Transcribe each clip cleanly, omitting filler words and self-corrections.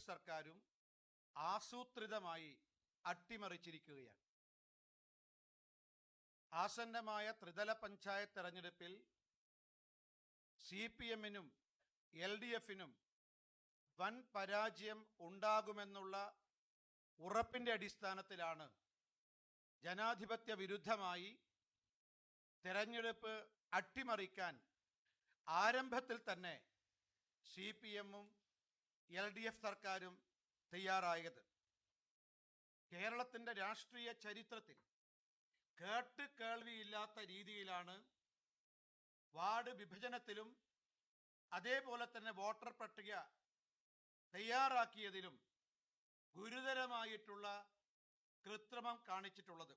സർക്കാരും ആസൂത്രിതമായി അട്ടിമറിച്ചിരിക്കുകയാണ്. ആസന്നമായ ത്രിതല പഞ്ചായത്ത് തെരഞ്ഞെടുപ്പിൽ CPM-നും LDF-നും വൻ പരാജയം ഉണ്ടാകുമെന്നുള്ള ഉറപ്പിന്റെ അടിസ്ഥാനത്തിലാണ് ജനാധിപത്യ വിരുദ്ധമായി തെരഞ്ഞെടുപ്പ് അട്ടിമറിക്കാൻ ആരംഭത്തിൽ തന്നെ CPM-ഉം LDF സർക്കാരും തയ്യാറായത്. കേരളത്തിൻ്റെ രാഷ്ട്രീയ ചരിത്രത്തിൽ കേട്ട് കേൾവിയില്ലാത്ത രീതിയിലാണ് വാർഡ് വിഭജനത്തിലും അതേപോലെ തന്നെ വോട്ടർ പട്ടിക തയ്യാറാക്കിയതിലും ഗുരുതരമായിട്ടുള്ള കൃത്രിമം കാണിച്ചിട്ടുള്ളത്.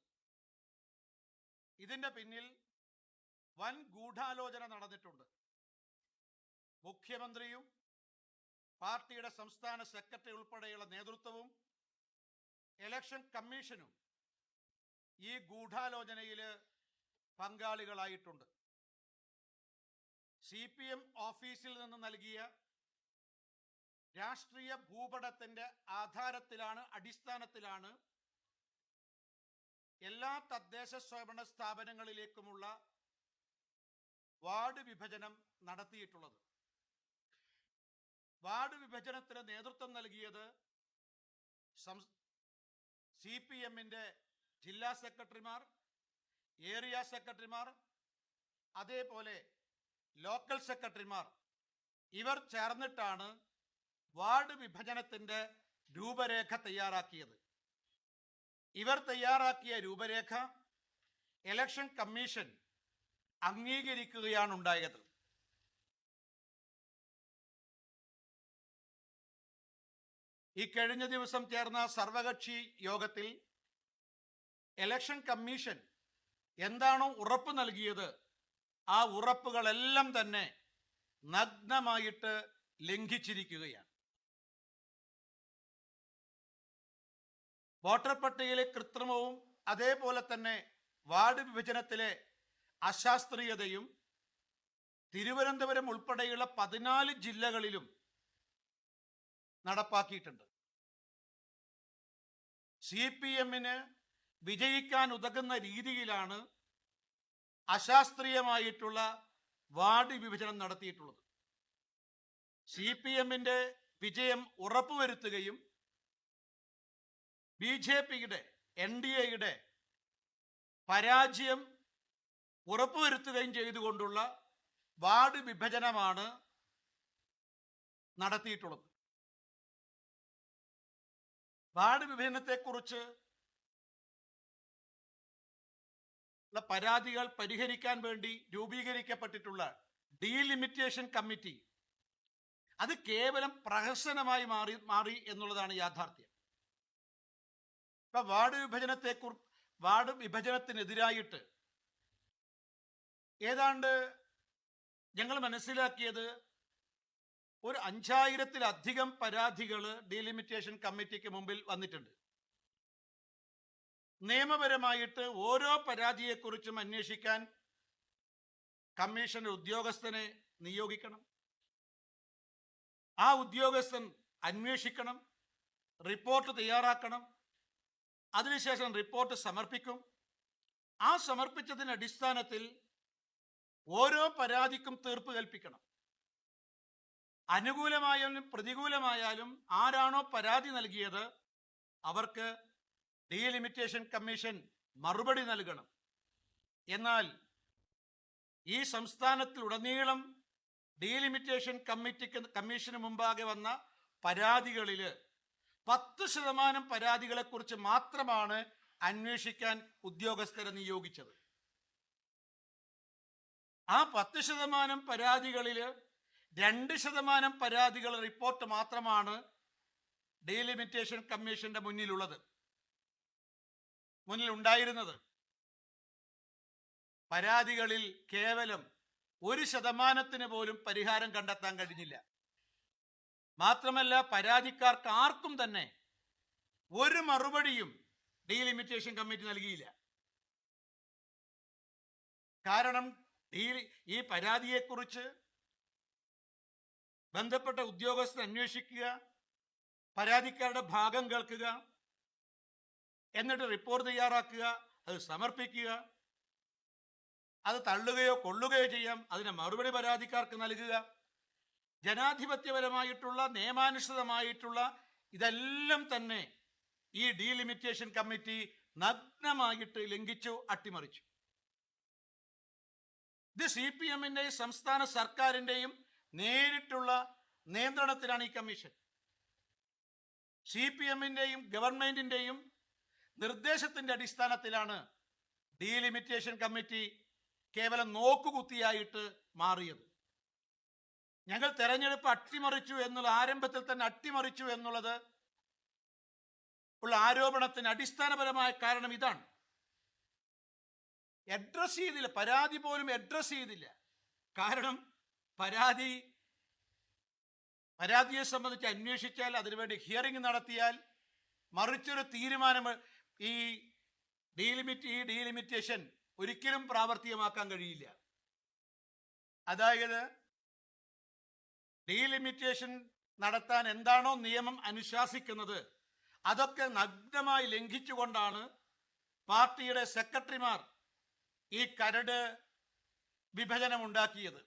ഇതിൻ്റെ പിന്നിൽ വൻ ഗൂഢാലോചന നടന്നിട്ടുണ്ട്. മുഖ്യമന്ത്രിയും പാർട്ടിയുടെ സംസ്ഥാന സെക്രട്ടറി ഉൾപ്പെടെയുള്ള നേതൃത്വവും ഇലക്ഷൻ കമ്മീഷനും ഈ ഗൂഢാലോചനയിൽ പങ്കാളികളായിട്ടുണ്ട്. CPM ഓഫീസിൽ നിന്ന് നൽകിയ രാഷ്ട്രീയ ഭൂപടത്തിന്റെ അടിസ്ഥാനത്തിലാണ് എല്ലാ തദ്ദേശ സ്വയംഭരണ സ്ഥാപനങ്ങളിലേക്കുമുള്ള വാർഡ് വിഭജനം നടത്തിയിട്ടുള്ളത്. വാർഡ് വിഭജനത്തിന് നേതൃത്വം നൽകിയത് CPM-ന്റെ ജില്ലാ സെക്രട്ടറിമാർ, ഏരിയ സെക്രട്ടറിമാർ, അതേപോലെ ലോക്കൽ സെക്രട്ടറിമാർ, ഇവർ ചേർന്നിട്ടാണ് വാർഡ് വിഭജനത്തിന്റെ രൂപരേഖ തയ്യാറാക്കിയത്. ഇവർ തയ്യാറാക്കിയ രൂപരേഖ ഇലക്ഷൻ കമ്മീഷൻ അംഗീകരിക്കുകയാണ് ഉണ്ടായത്. ഈ കഴിഞ്ഞ ദിവസം ചേർന്ന സർവകക്ഷി യോഗത്തിൽ ഇലക്ഷൻ കമ്മീഷൻ എന്താണോ ഉറപ്പ് നൽകിയത് ആ ഉറപ്പുകളെല്ലാം തന്നെ നഗ്നമായിട്ട് ലംഘിച്ചിരിക്കുകയാണ്. വോട്ടർ പട്ടികയിലെ കൃത്രിമവും അതേപോലെ തന്നെ വാർഡ് വിഭജനത്തിലെ അശാസ്ത്രീയതയും തിരുവനന്തപുരം ഉൾപ്പെടെയുള്ള 14 ജില്ലകളിലും നടപ്പാക്കിയിട്ടുണ്ട്. CPM-ന് വിജയിക്കാൻ ഉതകുന്ന രീതിയിലാണ് അശാസ്ത്രീയമായിട്ടുള്ള വാർഡ് വിഭജനം നടത്തിയിട്ടുള്ളത്. CPM-ന്റെ വിജയം ഉറപ്പുവരുത്തുകയും BJP-യുടെ NDA-യുടെ പരാജയം ഉറപ്പുവരുത്തുകയും ചെയ്തുകൊണ്ടുള്ള വാർഡ് വിഭജനമാണ് നടത്തിയിട്ടുള്ളത്. വാർഡ് വിഭജനത്തെക്കുറിച്ച് പരാതികൾ പരിഹരിക്കാൻ വേണ്ടി രൂപീകരിക്കപ്പെട്ടിട്ടുള്ള ഡീലിമിറ്റേഷൻ കമ്മിറ്റി അത് കേവലം പ്രഹസനമായി മാറി എന്നുള്ളതാണ് യാഥാർത്ഥ്യം. ഇപ്പൊ വാർഡ് വിഭജനത്തിനെതിരായിട്ട് ഏതാണ്ട് ഞങ്ങൾ മനസ്സിലാക്കിയത് ഒരു 5000-ത്തിലധികം പരാതികൾ ഡീലിമിറ്റേഷൻ കമ്മിറ്റിക്ക് മുമ്പിൽ വന്നിട്ടുണ്ട്. നിയമപരമായിട്ട് ഓരോ പരാതിയെക്കുറിച്ചും അന്വേഷിക്കാൻ കമ്മീഷൻ ഉദ്യോഗസ്ഥനെ നിയോഗിക്കണം. ആ ഉദ്യോഗസ്ഥൻ അന്വേഷിക്കണം, റിപ്പോർട്ട് തയ്യാറാക്കണം, അതിനുശേഷം റിപ്പോർട്ട് സമർപ്പിക്കും. ആ സമർപ്പിച്ചതിന്റെ അടിസ്ഥാനത്തിൽ ഓരോ പരാതിക്കും തീർപ്പ് കൽപ്പിക്കണം. അനുകൂലമായാലും പ്രതികൂലമായാലും ആരാണോ പരാതി നൽകിയത് അവർക്ക് ഡീലിമിറ്റേഷൻ കമ്മീഷൻ മറുപടി നൽകണം. എന്നാൽ ഈ സംസ്ഥാനത്തിലുടനീളം ഡീലിമിറ്റേഷൻ കമ്മീഷന് മുമ്പാകെ വന്ന പരാതികളിൽ 10% പരാതികളെക്കുറിച്ച് മാത്രമാണ് അന്വേഷിക്കാൻ ഉദ്യോഗസ്ഥരെ നിയോഗിച്ചത്. ആ 10% പരാതികളിൽ 2% പരാതികൾ റിപ്പോർട്ട് മാത്രമാണ് ഡീലിമിറ്റേഷൻ കമ്മീഷന്റെ മുന്നിലുണ്ടായിരുന്നത്. പരാതികളിൽ കേവലം 1% പോലും പരിഹാരം കണ്ടെത്താൻ കഴിഞ്ഞില്ല. മാത്രമല്ല, പരാതിക്കാർക്ക് ആർക്കും തന്നെ ഒരു മറുപടിയും ഡീലിമിറ്റേഷൻ കമ്മിറ്റി നൽകിയില്ല. കാരണം ഈ പരാതിയെക്കുറിച്ച് ബന്ധപ്പെട്ട ഉദ്യോഗസ്ഥർ അന്വേഷിക്കുക, പരാതിക്കാരുടെ ഭാഗം കേൾക്കുക, എന്നിട്ട് റിപ്പോർട്ട് തയ്യാറാക്കുക, അത് സമർപ്പിക്കുക, അത് തള്ളുകയോ കൊള്ളുകയോ ചെയ്യാം, അതിന് മറുപടി പരാതിക്കാർക്ക് നൽകുക. ജനാധിപത്യപരമായിട്ടുള്ള നിയമാനുസൃതമായിട്ടുള്ള ഇതെല്ലാം തന്നെ ഈ ഡീലിമിറ്റേഷൻ കമ്മിറ്റി നഗ്നമായിട്ട് ലംഘിച്ചു, അട്ടിമറിച്ചു. ഇത് CPM-ന്റെയും സംസ്ഥാന സർക്കാരിന്റെയും നേരിട്ടുള്ള നിയന്ത്രണത്തിലാണ് ഈ കമ്മീഷൻ. CPM-ന്റെയും ഗവൺമെന്റിന്റെയും നിർദ്ദേശത്തിന്റെ അടിസ്ഥാനത്തിലാണ് ഡീലിമിറ്റേഷൻ കമ്മിറ്റി കേവലം നോക്കുകുത്തിയായിട്ട് മാറിയത്. ഞങ്ങൾ തെരഞ്ഞെടുപ്പ് അട്ടിമറിച്ചു എന്നുള്ള, ആരംഭത്തിൽ തന്നെ അട്ടിമറിച്ചു എന്നുള്ളത് ഉള്ള ആരോപണത്തിന് അടിസ്ഥാനപരമായ കാരണം ഇതാണ്. അഡ്രസ് ചെയ്തില്ല, പരാതി പോലും അഡ്രസ് ചെയ്തില്ല. കാരണം പരാതിയെ സംബന്ധിച്ച് അന്വേഷിച്ചാൽ, അതിനുവേണ്ടി ഹിയറിംഗ് നടത്തിയാൽ, മറിച്ചൊരു തീരുമാനം ഈ ഡീലിമിറ്റേഷൻ ഒരിക്കലും പ്രാവർത്തികമാക്കാൻ കഴിയില്ല. അതായത് ഡീലിമിറ്റേഷൻ നടത്താൻ എന്താണോ നിയമം അനുശാസിക്കുന്നത് അതൊക്കെ നഗ്നമായി ലംഘിച്ചുകൊണ്ടാണ് പാർട്ടിയുടെ സെക്രട്ടറിമാർ ഈ കരട് വിഭജനം ഉണ്ടാക്കിയത്.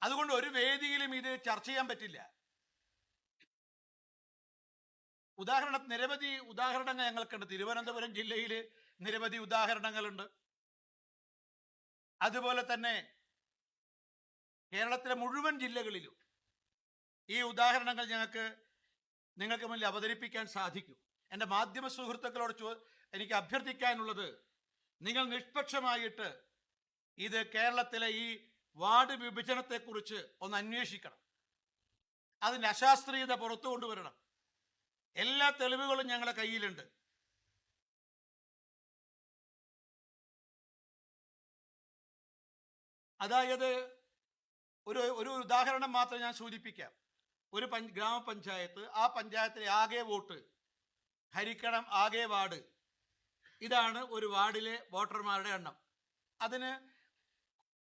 അതുകൊണ്ട് ഒരു വേദിയിലും ഇത് ചർച്ച ചെയ്യാൻ പറ്റില്ല. നിരവധി ഉദാഹരണങ്ങൾ ഞങ്ങൾക്കുണ്ട്. തിരുവനന്തപുരം ജില്ലയിൽ നിരവധി ഉദാഹരണങ്ങളുണ്ട്. അതുപോലെ തന്നെ കേരളത്തിലെ മുഴുവൻ ജില്ലകളിലും ഈ ഉദാഹരണങ്ങൾ നിങ്ങൾക്ക് മുന്നിൽ അവതരിപ്പിക്കാൻ സാധിക്കും. എൻ്റെ മാധ്യമ സുഹൃത്തുക്കളോട് എനിക്ക് അഭ്യർത്ഥിക്കാനുള്ളത്, നിങ്ങൾ നിഷ്പക്ഷമായിട്ട് ഇത് കേരളത്തിലെ ഈ വാർഡ് വിഭജനത്തെക്കുറിച്ച് ഒന്ന് അന്വേഷിക്കണം. അതിൻ്റെ അശാസ്ത്രീയത പുറത്തു കൊണ്ടുവരണം. എല്ലാ തെളിവുകളും ഞങ്ങളുടെ കയ്യിലുണ്ട്. അതായത് ഒരു ഉദാഹരണം മാത്രം ഞാൻ സൂചിപ്പിക്കാം. ഒരു ഗ്രാമപഞ്ചായത്ത്, ആ പഞ്ചായത്തിലെ ആകെ വോട്ട് ഹരിക്കണം ആകെ വാർഡ്. ഇതാണ് ഒരു വാർഡിലെ വോട്ടർമാരുടെ എണ്ണം. അതിന്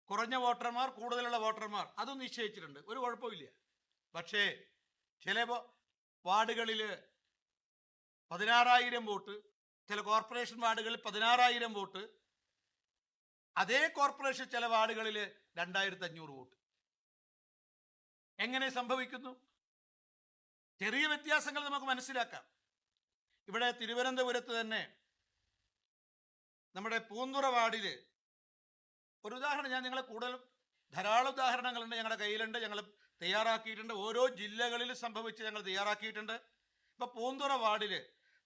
കുറഞ്ഞ വോട്ടർമാർ, കൂടുതലുള്ള വോട്ടർമാർ, അതും നിശ്ചയിച്ചിട്ടുണ്ട്. ഒരു കുഴപ്പമില്ല. പക്ഷേ ചില വാർഡുകളിൽ 16,000 വോട്ട്, ചില കോർപ്പറേഷൻ വാർഡുകളിൽ 16,000 വോട്ട്, അതേ കോർപ്പറേഷൻ ചില വാർഡുകളിൽ 2,500 വോട്ട്. എങ്ങനെ സംഭവിക്കുന്നു? ചെറിയ വ്യത്യാസങ്ങൾ നമുക്ക് മനസ്സിലാക്കാം. ഇവിടെ തിരുവനന്തപുരത്ത് തന്നെ നമ്മുടെ പൂന്തുറ വാർഡിൽ ഒരു ഉദാഹരണം, ഞാൻ നിങ്ങളെ ധാരാളം ഉദാഹരണങ്ങളുണ്ട്, ഞങ്ങളുടെ കയ്യിലുണ്ട്, ഞങ്ങൾ തയ്യാറാക്കിയിട്ടുണ്ട്. ഓരോ ജില്ലകളിൽ സംഭവിച്ച് ഞങ്ങൾ തയ്യാറാക്കിയിട്ടുണ്ട്. ഇപ്പൊ പൂന്തുറ വാർഡിൽ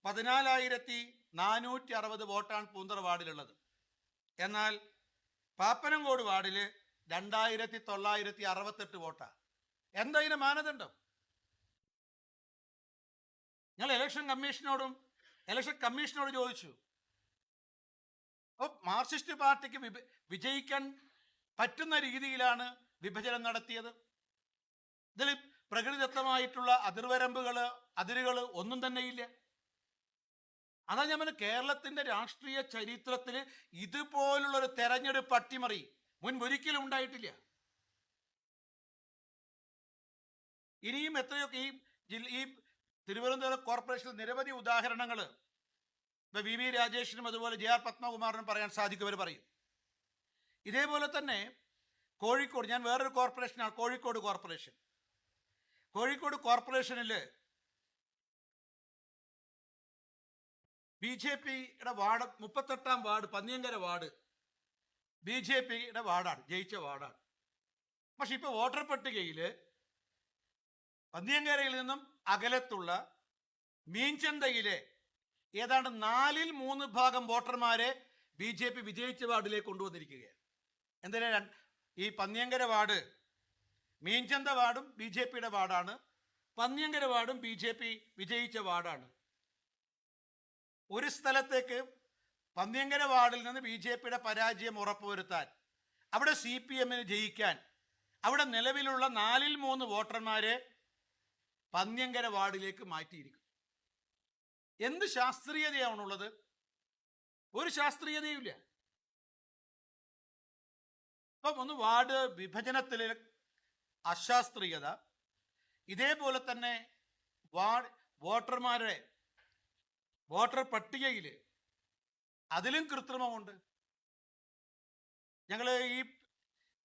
14,460 വോട്ടാണ് പൂന്തുറ വാർഡിലുള്ളത്. എന്നാൽ പാപ്പനംകോട് വാർഡിൽ 2,968 വോട്ടാണ്. എന്താ ഇതിന് മാനദണ്ഡം? ഞങ്ങൾ ഇലക്ഷൻ കമ്മീഷനോട് ചോദിച്ചു. അപ്പോൾ മാർക്സിസ്റ്റ് പാർട്ടിക്ക് വിജയിക്കാൻ പറ്റുന്ന രീതിയിലാണ് വിഭജനം നടത്തിയത്. ഇതിൽ പ്രകൃതിദത്തമായിട്ടുള്ള അതിരുകൾ ഒന്നും തന്നെയില്ല. അതാ ഞാൻ പറഞ്ഞ, കേരളത്തിന്റെ രാഷ്ട്രീയ ചരിത്രത്തിൽ ഇതുപോലുള്ളൊരു തെരഞ്ഞെടുപ്പ് അട്ടിമറി മുൻപൊരിക്കലും ഉണ്ടായിട്ടില്ല. ഇനിയും എത്രയൊക്കെ ഈ തിരുവനന്തപുരം കോർപ്പറേഷനിൽ നിരവധി ഉദാഹരണങ്ങൾ ഇപ്പൊ VV രാജേഷിനും അതുപോലെ JR പത്മകുമാറിനും പറയാൻ സാധിക്കും. അവർ പറയും. ഇതേപോലെ തന്നെ കോഴിക്കോട്, ഞാൻ വേറൊരു കോർപ്പറേഷനാണ് കോഴിക്കോട് കോർപ്പറേഷൻ. കോഴിക്കോട് കോർപ്പറേഷനിൽ BJPയുടെ വാർഡ്, 38-ാം വാർഡ്, പന്നിയങ്കര വാർഡ് BJPയുടെ വാർഡാണ്, ജയിച്ച വാർഡാണ്. പക്ഷെ ഇപ്പൊ വോട്ടർ പട്ടികയിൽ പന്നിയങ്കരയിൽ നിന്നും അകലത്തുള്ള മീൻചന്തയിലെ ഏതാണ്ട് 3/4 വോട്ടർമാരെ BJP വിജയിച്ച വാർഡിലേക്ക് കൊണ്ടുവന്നിരിക്കുകയാണ്. എന്തിനാ? ഈ പന്നിയങ്കര വാർഡ്, മീൻചന്ത വാർഡും BJPയുടെ വാർഡാണ്, പന്നിയങ്കര വാർഡും BJP വിജയിച്ച വാർഡാണ്. ഒരു സ്ഥലത്തേക്ക് പന്നിയങ്കര വാർഡിൽ നിന്ന് BJPയുടെ പരാജയം ഉറപ്പുവരുത്താൻ, അവിടെ CPM-ന് ജയിക്കാൻ, അവിടെ നിലവിലുള്ള 3/4 വോട്ടർമാരെ പന്നിയങ്കര വാർഡിലേക്ക് മാറ്റിയിരിക്കും. എന്ത് ശാസ്ത്രീയതയാണുള്ളത്? ഒരു ശാസ്ത്രീയതയുമില്ല. അപ്പം ഒന്ന് വാർഡ് വിഭജനത്തിലെ അശാസ്ത്രീയത, ഇതേപോലെ തന്നെ വോട്ടർമാരുടെ വോട്ടർ പട്ടികയിൽ അതിലും കൃത്രിമമുണ്ട്. ഞങ്ങൾ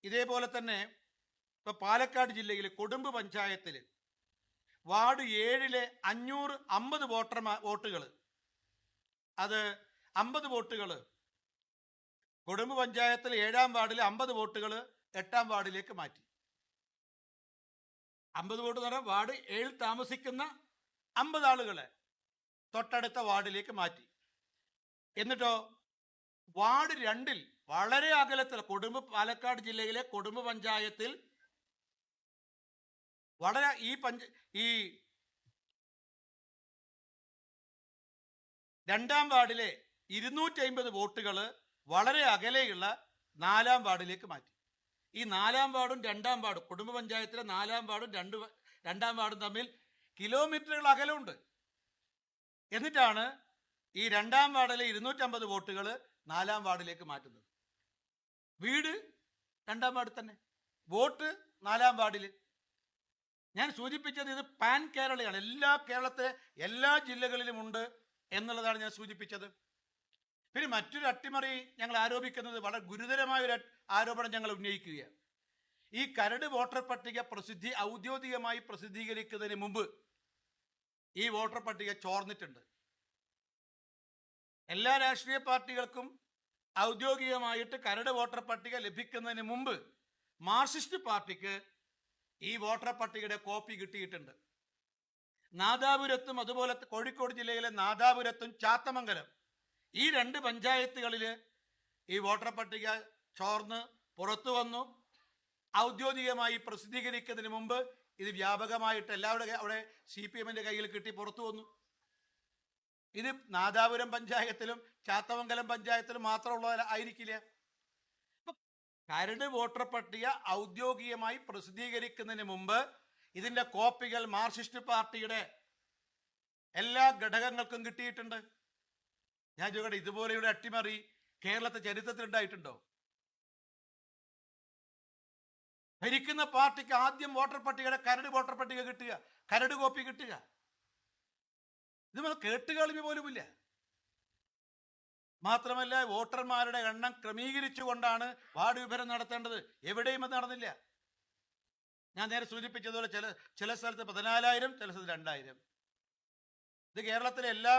ഇതേപോലെ തന്നെ ഇപ്പൊ പാലക്കാട് ജില്ലയിലെ കൊടുമ്പ് പഞ്ചായത്തിൽ വാർഡ് 7 550 വോട്ടുകൾ, അത് 50 വോട്ടുകൾ കൊടുമ്പ് പഞ്ചായത്തിൽ 7-ാം വാർഡിലെ 50 വോട്ടുകൾ 8-ാം വാർഡിലേക്ക് മാറ്റി. 50 വോട്ട് എന്ന് പറഞ്ഞാൽ വാർഡ് 7 താമസിക്കുന്ന 50 ആളുകളെ തൊട്ടടുത്ത വാർഡിലേക്ക് മാറ്റി. എന്നിട്ടോ വാർഡ് 2-ൽ വളരെ അകലത്തിൽ പാലക്കാട് ജില്ലയിലെ കൊടുമ്പ് പഞ്ചായത്തിൽ വളരെ ഈ 2-ാം വാർഡിലെ 250 വോട്ടുകൾ വളരെ അകലെയുള്ള 4-ാം വാർഡിലേക്ക് മാറ്റി. ഈ 4-ാം വാർഡും 2-ാം വാർഡും കുടുംബ പഞ്ചായത്തിലെ 4-ാം വാർഡും 2-ാം വാർഡും തമ്മിൽ കിലോമീറ്ററുകൾ അകലമുണ്ട്. എന്നിട്ടാണ് ഈ 2-ാം വാർഡിലെ 250 വോട്ടുകൾ 4-ാം വാർഡിലേക്ക് മാറ്റുന്നത്. വീട് 2-ാം വാർഡിൽ തന്നെ, വോട്ട് 4-ാം വാർഡിൽ. ഞാൻ സൂചിപ്പിച്ചത് ഇത് പാൻ കേരളയാണ്, കേരളത്തിലെ എല്ലാ ജില്ലകളിലും ഉണ്ട് എന്നുള്ളതാണ് ഞാൻ സൂചിപ്പിച്ചത്. പിന്നെ മറ്റൊരു അട്ടിമറി ഞങ്ങൾ ആരോപിക്കുന്നത്, വളരെ ഗുരുതരമായ ഒരു ആരോപണം ഞങ്ങൾ ഉന്നയിക്കുകയാണ്. ഈ കരട് വോട്ടർ പട്ടിക ഔദ്യോഗികമായി പ്രസിദ്ധീകരിക്കുന്നതിന് മുമ്പ് ഈ വോട്ടർ പട്ടിക ചോർന്നിട്ടുണ്ട്. എല്ലാ രാഷ്ട്രീയ പാർട്ടികൾക്കും ഔദ്യോഗികമായിട്ട് കരട് വോട്ടർ പട്ടിക ലഭിക്കുന്നതിന് മുമ്പ് മാർക്സിസ്റ്റ് പാർട്ടിക്ക് ഈ വോട്ടർ പട്ടികയുടെ കോപ്പി കിട്ടിയിട്ടുണ്ട്. നാദാപുരത്തും അതുപോലെ കോഴിക്കോട് ജില്ലയിലെ നാദാപുരത്തും ചാത്തമംഗലം ഈ 2 പഞ്ചായത്തുകളിൽ ഈ വോട്ടർ പട്ടിക ചോർന്ന് പുറത്തു വന്നു. ഔദ്യോഗികമായി പ്രസിദ്ധീകരിക്കുന്നതിന് മുമ്പ് ഇത് വ്യാപകമായിട്ട് എല്ലാവരുടെ അവിടെ CPM-ന്റെ കയ്യിൽ കിട്ടി പുറത്തു വന്നു. ഇത് നാദാപുരം പഞ്ചായത്തിലും ചാത്തമംഗലം പഞ്ചായത്തിലും മാത്രമുള്ള ആയിരിക്കില്ല. കരട് വോട്ടർ പട്ടിക ഔദ്യോഗികമായി പ്രസിദ്ധീകരിക്കുന്നതിന് മുമ്പ് ഇതിന്റെ കോപ്പികൾ മാർക്സിസ്റ്റ് പാർട്ടിയുടെ എല്ലാ ഘടകങ്ങൾക്കും കിട്ടിയിട്ടുണ്ട്. ഞാൻ ചോദിക്കട്ടെ, ഇതുപോലെയുള്ള അട്ടിമറി കേരളത്തെ ചരിത്രത്തിൽ ഉണ്ടായിട്ടുണ്ടോ? ഭരിക്കുന്ന പാർട്ടിക്ക് ആദ്യം വോട്ടർ പട്ടികയുടെ കരട് വോട്ടർ പട്ടിക കിട്ടുക, കരട് കോപ്പി കിട്ടുക, ഇത് കേട്ടുകാളിമ പോലുമില്ല. മാത്രമല്ല, വോട്ടർമാരുടെ എണ്ണം ക്രമീകരിച്ചുകൊണ്ടാണ് വാർഡ് വിഭജനം നടത്തേണ്ടത്. എവിടെയും അത് നടന്നില്ല. ഞാൻ നേരെ സൂചിപ്പിച്ചതുപോലെ ചില സ്ഥലത്ത് 14,000, ചില സ്ഥലത്ത് 2,000. ഇത് കേരളത്തിലെ എല്ലാ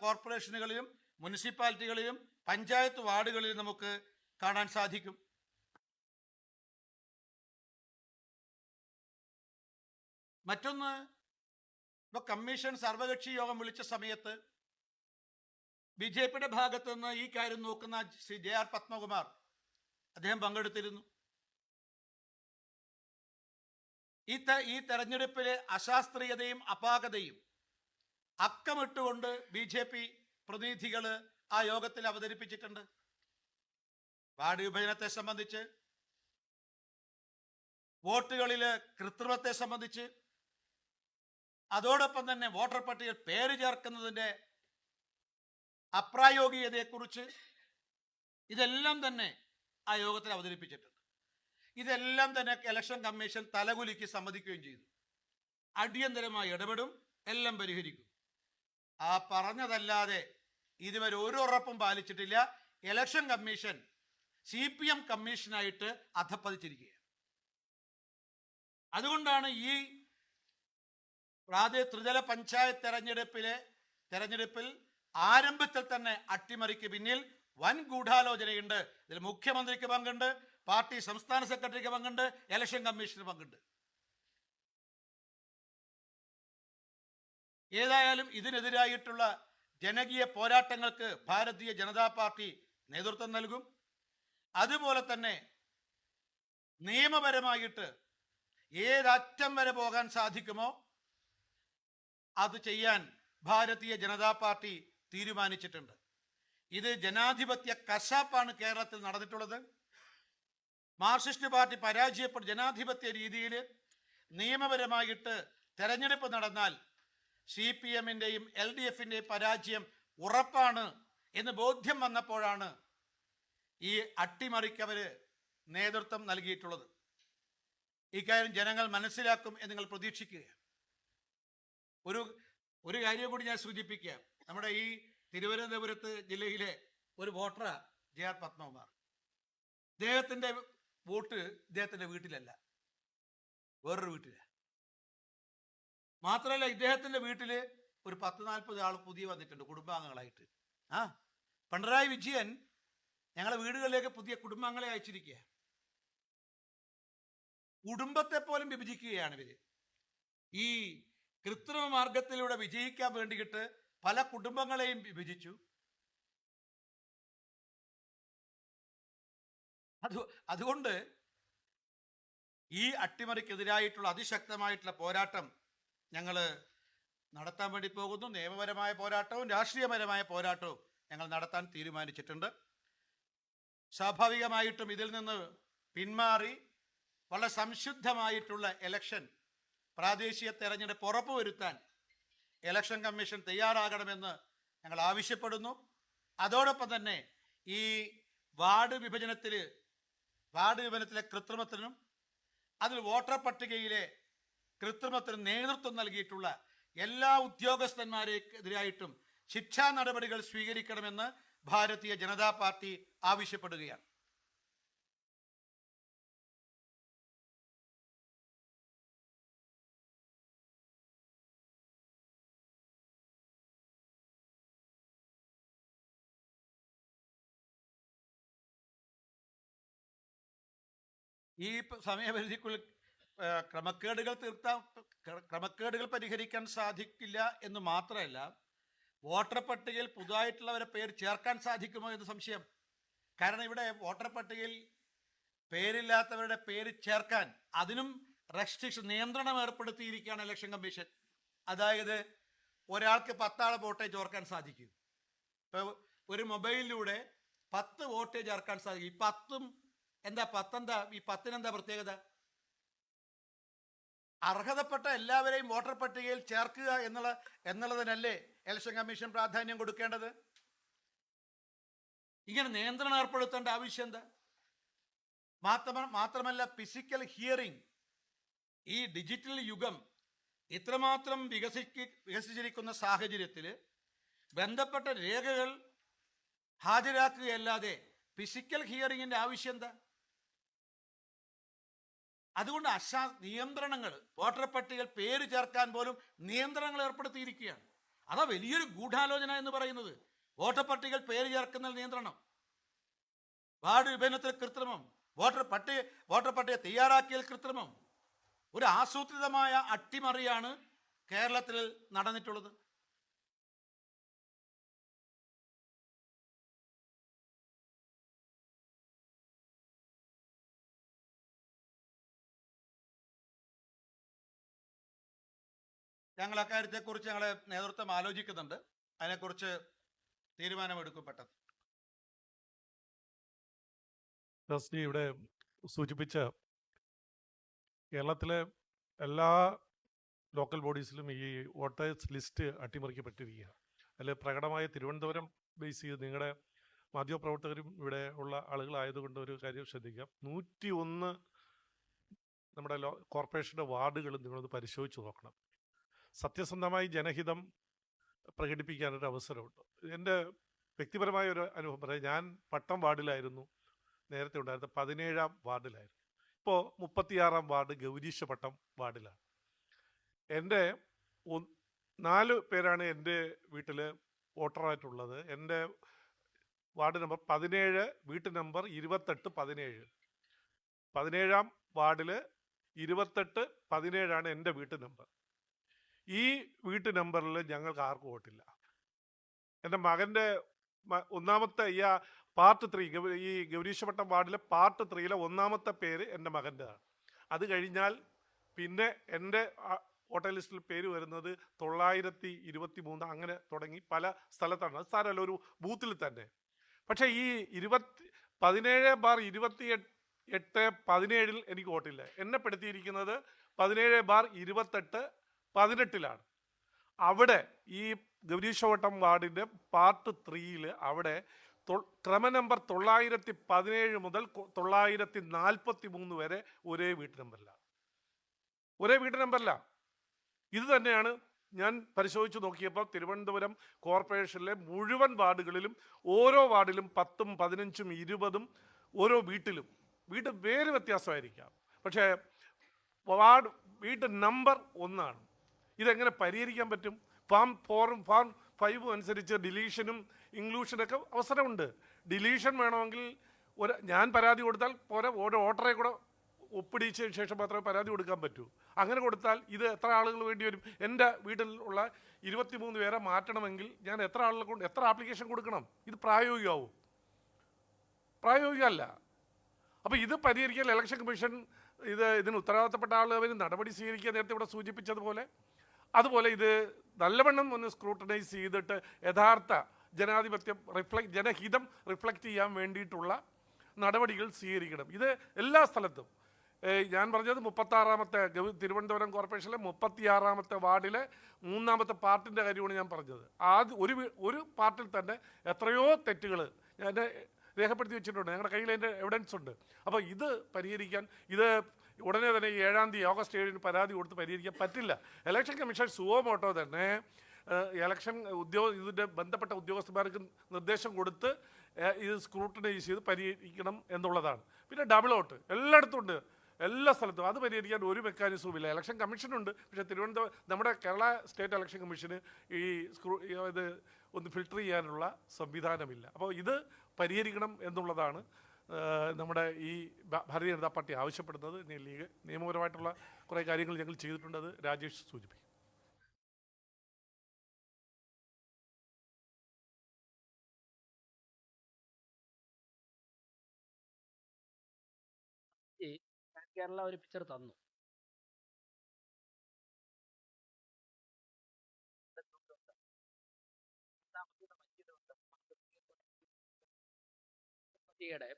കോർപ്പറേഷനുകളിലും മുനിസിപ്പാലിറ്റികളിലും പഞ്ചായത്ത് വാർഡുകളിലും നമുക്ക് കാണാൻ സാധിക്കും. മറ്റൊന്ന്, ഇപ്പൊ കമ്മീഷൻ സർവകക്ഷി യോഗം വിളിച്ച സമയത്ത് BJP-യുടെ ഭാഗത്തു നിന്ന് ഈ കാര്യം നോക്കുന്ന ശ്രീ JR പത്മകുമാർ അദ്ദേഹം പങ്കെടുത്തിരുന്നു. ഈ തെരഞ്ഞെടുപ്പിലെ അശാസ്ത്രീയതയും അപാകതയും അക്കമിട്ടുകൊണ്ട് BJP പ്രതിനിധികൾ ആ യോഗത്തിൽ അവതരിപ്പിച്ചിട്ടുണ്ട്. വാർഡ് വിഭജനത്തെ സംബന്ധിച്ച്, വോട്ടുകളിലെ കൃത്രിമത്തെ സംബന്ധിച്ച്, അതോടൊപ്പം തന്നെ വോട്ടർ പട്ടികയിൽ പേര് ചേർക്കുന്നതിന്റെ അപ്രായോഗികതയെക്കുറിച്ച് ഇതെല്ലാം തന്നെ ആ യോഗത്തിൽ അവതരിപ്പിച്ചിട്ടുണ്ട്. ഇതെല്ലാം തന്നെ ഇലക്ഷൻ കമ്മീഷൻ തലകുലുക്കി സമ്മതിക്കുകയും ചെയ്തു. അടിയന്തരമായി ഇടപെടും, എല്ലാം പരിഹരിക്കും. ആ പറഞ്ഞതല്ലാതെ ഇതുവരെ ഒരു ഉറപ്പും പാലിച്ചിട്ടില്ല. ഇലക്ഷൻ കമ്മീഷൻ CPM കമ്മീഷനായിട്ട് അധപ്പതിച്ചിരിക്കുകയാണ്. അതുകൊണ്ടാണ് ഈ ത്രിതല പഞ്ചായത്ത് തെരഞ്ഞെടുപ്പിൽ ആരംഭത്തിൽ തന്നെ അട്ടിമറിക്ക് പിന്നിൽ വൻ ഗൂഢാലോചനയുണ്ട്. ഇതിൽ മുഖ്യമന്ത്രിക്ക് പങ്കുണ്ട്, പാർട്ടി സംസ്ഥാന സെക്രട്ടറിക്ക് പങ്കുണ്ട്, ഇലക്ഷൻ കമ്മീഷന് പങ്കുണ്ട്. ഏതായാലും ഇതിനെതിരായിട്ടുള്ള ജനകീയ പോരാട്ടങ്ങൾക്ക് ഭാരതീയ ജനതാ പാർട്ടി നേതൃത്വം നൽകും. അതുപോലെ തന്നെ നിയമപരമായിട്ട് ഏതറ്റം വരെ പോകാൻ സാധിക്കുമോ അത് ചെയ്യാൻ ഭാരതീയ ജനതാ പാർട്ടി തീരുമാനിച്ചിട്ടുണ്ട്. ഇത് ജനാധിപത്യ കശാപ്പാണ് കേരളത്തിൽ നടന്നിട്ടുള്ളത്. മാർക്സിസ്റ്റ് പാർട്ടി പരാജയപ്പെട്ട ജനാധിപത്യ രീതിയിൽ നിയമപരമായിട്ട് തെരഞ്ഞെടുപ്പ് നടന്നാൽ CPM-ന്റെയും LDF-ന്റെയും പരാജയം ഉറപ്പാണ് എന്ന് ബോധ്യം വന്നപ്പോഴാണ് ഈ അട്ടിമറിക്കവര് നേതൃത്വം നൽകിയിട്ടുള്ളത്. ഇക്കാര്യം ജനങ്ങൾ മനസ്സിലാക്കും എന്ന് നിങ്ങൾ പ്രതീക്ഷിക്കുക. ഒരു ഒരു കാര്യം കൂടി ഞാൻ സൂചിപ്പിക്കാം. നമ്മുടെ ഈ തിരുവനന്തപുരത്ത് ജില്ലയിലെ ഒരു വോട്ടറാ JR പത്മകുമാർ. ഇദ്ദേഹത്തിന്റെ വോട്ട് ഇദ്ദേഹത്തിന്റെ വീട്ടിലല്ല, വേറൊരു വീട്ടില. മാത്രമല്ല, ഇദ്ദേഹത്തിന്റെ വീട്ടില് ഒരു 10-40 ആൾ പുതിയ വന്നിട്ടുണ്ട് കുടുംബാംഗങ്ങളായിട്ട്. പിണറായി വിജയൻ ഞങ്ങളെ വീടുകളിലേക്ക് പുതിയ കുടുംബാംഗങ്ങളെ അയച്ചിരിക്കുക. കുടുംബത്തെ പോലും വിഭജിക്കുകയാണ് ഇവര്. ഈ കൃത്രിമ മാർഗത്തിലൂടെ വിജയിക്കാൻ വേണ്ടിയിട്ട് പല കുടുംബങ്ങളെയും വിഭജിച്ചു. അതുകൊണ്ട് ഈ അട്ടിമറിക്കെതിരായിട്ടുള്ള അതിശക്തമായിട്ടുള്ള പോരാട്ടം ഞങ്ങൾ നടത്താൻ വേണ്ടി പോകുന്നു. നിയമപരമായ പോരാട്ടവും രാഷ്ട്രീയപരമായ പോരാട്ടവും ഞങ്ങൾ നടത്താൻ തീരുമാനിച്ചിട്ടുണ്ട്. സ്വാഭാവികമായിട്ടും ഇതിൽ നിന്ന് പിന്മാറി വളരെ സംശുദ്ധമായിട്ടുള്ള ഇലക്ഷൻ, പ്രാദേശിക തെരഞ്ഞെടുപ്പ് ഉറപ്പുവരുത്താൻ ഇലക്ഷൻ കമ്മീഷൻ തയ്യാറാകണമെന്ന് ഞങ്ങൾ ആവശ്യപ്പെടുന്നു. അതോടൊപ്പം തന്നെ ഈ വാർഡ് വിഭജനത്തിലെ കൃത്രിമത്തിനും അതിൽ വോട്ടർ പട്ടികയിലെ കൃത്രിമത്തിന് നേതൃത്വം നൽകിയിട്ടുള്ള എല്ലാ ഉദ്യോഗസ്ഥന്മാരെതിരായിട്ടും ശിക്ഷാ നടപടികൾ സ്വീകരിക്കണമെന്ന് ഭാരതീയ ജനതാ പാർട്ടി ആവശ്യപ്പെടുകയാണ്. ഈ സമയപരിധിക്കുള്ളിൽ ക്രമക്കേടുകൾ പരിഹരിക്കാൻ സാധിക്കില്ല എന്ന് മാത്രമല്ല, വോട്ടർ പട്ടികയിൽ പുതുതായിട്ടുള്ളവരെ പേര് ചേർക്കാൻ സാധിക്കുമോ എന്ന് സംശയം. കാരണം ഇവിടെ വോട്ടർ പട്ടികയിൽ പേരില്ലാത്തവരുടെ പേര് ചേർക്കാൻ അതിനും റെസ്ട്രിക്ഷൻ, നിയന്ത്രണം ഏർപ്പെടുത്തിയിരിക്കുകയാണ് ഇലക്ഷൻ കമ്മീഷൻ. അതായത് ഒരാൾക്ക് 10 ആളെ വോട്ടേ ചേർക്കാൻ സാധിക്കും. ഇപ്പോൾ ഒരു മൊബൈലിലൂടെ 10 വോട്ടേ ചേർക്കാൻ സാധിക്കും. ഈ 10 എന്താ 10 പ്രത്യേകത? അർഹതപ്പെട്ട എല്ലാവരെയും വോട്ടർ പട്ടികയിൽ ചേർക്കുക എന്നുള്ളതിനല്ലേ ഇലക്ഷൻ കമ്മീഷൻ പ്രാധാന്യം കൊടുക്കേണ്ടത്? ഇങ്ങനെ നിയന്ത്രണം ഏർപ്പെടുത്തേണ്ട ആവശ്യം എന്താ? മാത്രമല്ല, ഫിസിക്കൽ ഹിയറിംഗ്, ഈ ഡിജിറ്റൽ യുഗം ഇത്രമാത്രം വികസിച്ചിരിക്കുന്ന സാഹചര്യത്തിൽ ബന്ധപ്പെട്ട രേഖകൾ ഹാജരാക്കുകയല്ലാതെ ഫിസിക്കൽ ഹിയറിംഗിന്റെ ആവശ്യം എന്താ? അതുകൊണ്ട് നിയന്ത്രണങ്ങൾ, വോട്ടർ പട്ടികയിൽ പേര് ചേർക്കാൻ പോലും നിയന്ത്രണങ്ങൾ ഏർപ്പെടുത്തിയിരിക്കുകയാണ്. അതാ വലിയൊരു ഗൂഢാലോചന എന്ന് പറയുന്നത്. വോട്ടർ പട്ടികയിൽ പേര് ചേർക്കുന്ന നിയന്ത്രണം, വാർഡ് വിഭജനത്തിൽ കൃത്രിമം, വോട്ടർ പട്ടിക തയ്യാറാക്കിയൽ കൃത്രിമം, ഒരു ആസൂത്രിതമായ അട്ടിമറിയാണ് കേരളത്തിൽ നടന്നിട്ടുള്ളത്. ഞങ്ങൾ അക്കാര്യത്തെക്കുറിച്ച് ഞങ്ങളെ നേതൃത്വം ആലോചിക്കുന്നുണ്ട്. അതിനെക്കുറിച്ച് തീരുമാനമെടുക്കും പെട്ടെന്ന്. ട്രസ്റ്റി ഇവിടെ സൂചിപ്പിച്ച കേരളത്തിലെ എല്ലാ ലോക്കൽ ബോഡീസിലും ഈ വോട്ടേഴ്സ് ലിസ്റ്റ് അട്ടിമറിക്കപ്പെട്ടിരിക്കുകയാണ്. അതിൽ പ്രകടമായ തിരുവനന്തപുരം ബേസ് ചെയ്ത് നിങ്ങളുടെ മാധ്യമപ്രവർത്തകരും ഇവിടെ ഉള്ള ആളുകളായതുകൊണ്ട് ഒരു കാര്യം ശ്രദ്ധിക്കാം. 101 നമ്മുടെ കോർപ്പറേഷൻ്റെ വാർഡുകൾ നിങ്ങളൊന്ന് പരിശോധിച്ച് നോക്കണം. സത്യസന്ധമായി ജനഹിതം പ്രകടിപ്പിക്കാനൊരു അവസരമുണ്ട്. എൻ്റെ വ്യക്തിപരമായ ഒരു അനുഭവം പറയാം. ഞാൻ പട്ടം വാർഡിലായിരുന്നു നേരത്തെ ഉണ്ടായിരുന്നത്, 17-ാം വാർഡിലായിരുന്നു. ഇപ്പോൾ 36-ാം വാർഡ് ഗൗരീശപട്ടം വാർഡിലാണ്. എൻ്റെ 4 പേരാണ് എൻ്റെ വീട്ടിൽ വോട്ടറായിട്ടുള്ളത്. എൻ്റെ വാർഡ് നമ്പർ 17, വീട്ട് നമ്പർ 28-17. 17-ാം വാർഡിൽ 28-17 എൻ്റെ വീട്ട് നമ്പർ. ഈ വീട്ട് നമ്പറിൽ ഞങ്ങൾക്ക് ആർക്കും വോട്ടില്ല. എൻ്റെ മകൻ്റെ ഒന്നാമത്തെ പാർട്ട് 3, ഈ ഗൗരീശപട്ടം വാർഡിലെ പാർട്ട് 3-ലെ 1-ാമത്തെ പേര് എൻ്റെ മകൻ്റെതാണ്. അത് കഴിഞ്ഞാൽ പിന്നെ എൻ്റെ വോട്ടർ ലിസ്റ്റിൽ പേര് വരുന്നത് 923 അങ്ങനെ തുടങ്ങി പല സ്ഥലത്താണ്. അത് സാരമല്ല, ഒരു ബൂത്തിൽ തന്നെ. പക്ഷേ ഈ 17/28-17 എനിക്ക് വോട്ടില്ല. എന്നെ പെടുത്തിയിരിക്കുന്നത് 17/28-18 അവിടെ ഈ ഗൗരീശപട്ടം വാർഡിൻ്റെ പാർട്ട് 3-ൽ അവിടെ ക്രമ നമ്പർ 917 മുതൽ 943 വരെ ഒരേ വീട്ട് നമ്പറിലാണ്. ഇത് തന്നെയാണ് ഞാൻ പരിശോധിച്ച് നോക്കിയപ്പോൾ തിരുവനന്തപുരം കോർപ്പറേഷനിലെ മുഴുവൻ വാർഡുകളിലും ഓരോ വാർഡിലും 10ഉം 15ഉം 20ഉം ഓരോ വീട്ട് പേര് വ്യത്യാസമായിരിക്കാം, പക്ഷേ വീട്ട് നമ്പർ ഒന്നാണ്. ഇതെങ്ങനെ പരിഹരിക്കാൻ പറ്റും? ഫാം 4ഉം ഫാം 5ഉം അനുസരിച്ച് ഡിലീഷനും ഇൻക്ലൂഷനൊക്കെ അവസരമുണ്ട്. ഡിലീഷൻ വേണമെങ്കിൽ ഞാൻ പരാതി കൊടുത്താൽ പോരെ, ഓരോ വോട്ടറെ കൂടെ ഒപ്പിടിച്ചതിന് ശേഷം മാത്രമേ പരാതി കൊടുക്കാൻ പറ്റൂ. അങ്ങനെ കൊടുത്താൽ ഇത് എത്ര ആളുകൾ വേണ്ടി വരും? എൻ്റെ വീട്ടിൽ ഉള്ള 23 പേരെ മാറ്റണമെങ്കിൽ ഞാൻ എത്ര ആളുകൾ കൊണ്ട് എത്ര ആപ്ലിക്കേഷൻ കൊടുക്കണം? ഇത് പ്രായോഗികമാവും? പ്രായോഗികമല്ല. അപ്പോൾ ഇത് പരിഹരിക്കാൻ ഇലക്ഷൻ കമ്മീഷൻ ഇതിന് ഉത്തരവാദിത്തപ്പെട്ട ആളുകൾ നടപടി സ്വീകരിക്കുക, നേരത്തെ ഇവിടെ സൂചിപ്പിച്ചതുപോലെ. അതുപോലെ ഇത് നല്ലവണ്ണം ഒന്ന് സ്ക്രൂട്ടനൈസ് ചെയ്തിട്ട് യഥാർത്ഥ ജനാധിപത്യം ജനഹിതം റിഫ്ലക്റ്റ് ചെയ്യാൻ വേണ്ടിയിട്ടുള്ള നടപടികൾ സ്വീകരിക്കണം. ഇത് എല്ലാ സ്ഥലത്തും. ഞാൻ പറഞ്ഞത് 36ാമത്തെ തിരുവനന്തപുരം കോർപ്പറേഷനിലെ 36ാമത്തെ വാർഡിലെ 3ാമത്തെ പാർട്ടിൻ്റെ കാര്യമാണ് ഞാൻ പറഞ്ഞത്. ഒരു പാർട്ടിൽ തന്നെ എത്രയോ തെറ്റുകൾ ഞാൻ രേഖപ്പെടുത്തി വെച്ചിട്ടുണ്ട്. ഞങ്ങളുടെ കയ്യിൽ അതിൻ്റെ എവിഡൻസ് ഉണ്ട്. അപ്പോൾ ഇത് പരിഹരിക്കാൻ ഉടനെ തന്നെ 7-ാം തീയതി ഓഗസ്റ്റ് 7-ന് പരാതി കൊടുത്ത് പരിഹരിക്കാൻ പറ്റില്ല. ഇലക്ഷൻ കമ്മീഷൻ സുവോമോട്ടോ തന്നെ ഇലക്ഷൻ ഇതിൻ്റെ ബന്ധപ്പെട്ട ഉദ്യോഗസ്ഥന്മാർക്ക് നിർദ്ദേശം കൊടുത്ത് ഇത് സ്ക്രൂട്ടനൈസ് ചെയ്ത് പരിഹരിക്കണം എന്നുള്ളതാണ്. പിന്നെ ഡബിൾ വോട്ട് എല്ലായിടത്തും ഉണ്ട്, എല്ലാ സ്ഥലത്തും. അത് പരിഹരിക്കാൻ ഒരു മെക്കാനിസവും ഇല്ല. ഇലക്ഷൻ കമ്മീഷനുണ്ട്, പക്ഷേ നമ്മുടെ കേരള സ്റ്റേറ്റ് ഇലക്ഷൻ കമ്മീഷന് ഇത് ഒന്ന് ഫിൽട്ടർ ചെയ്യാനുള്ള സംവിധാനമില്ല. അപ്പോൾ ഇത് പരിഹരിക്കണം എന്നുള്ളതാണ് നമ്മുടെ ഈ ഭാരതീയ ജനതാ പാർട്ടി ആവശ്യപ്പെടുന്നത്. ലീഗ് നിയമപരമായിട്ടുള്ള കുറേ കാര്യങ്ങൾ ഞങ്ങൾ ചെയ്തിട്ടുണ്ട്, അത് രാജേഷ് സൂചിപ്പിക്കും. കേരള ഒരു പിക്ചർ തന്നു. യുടെ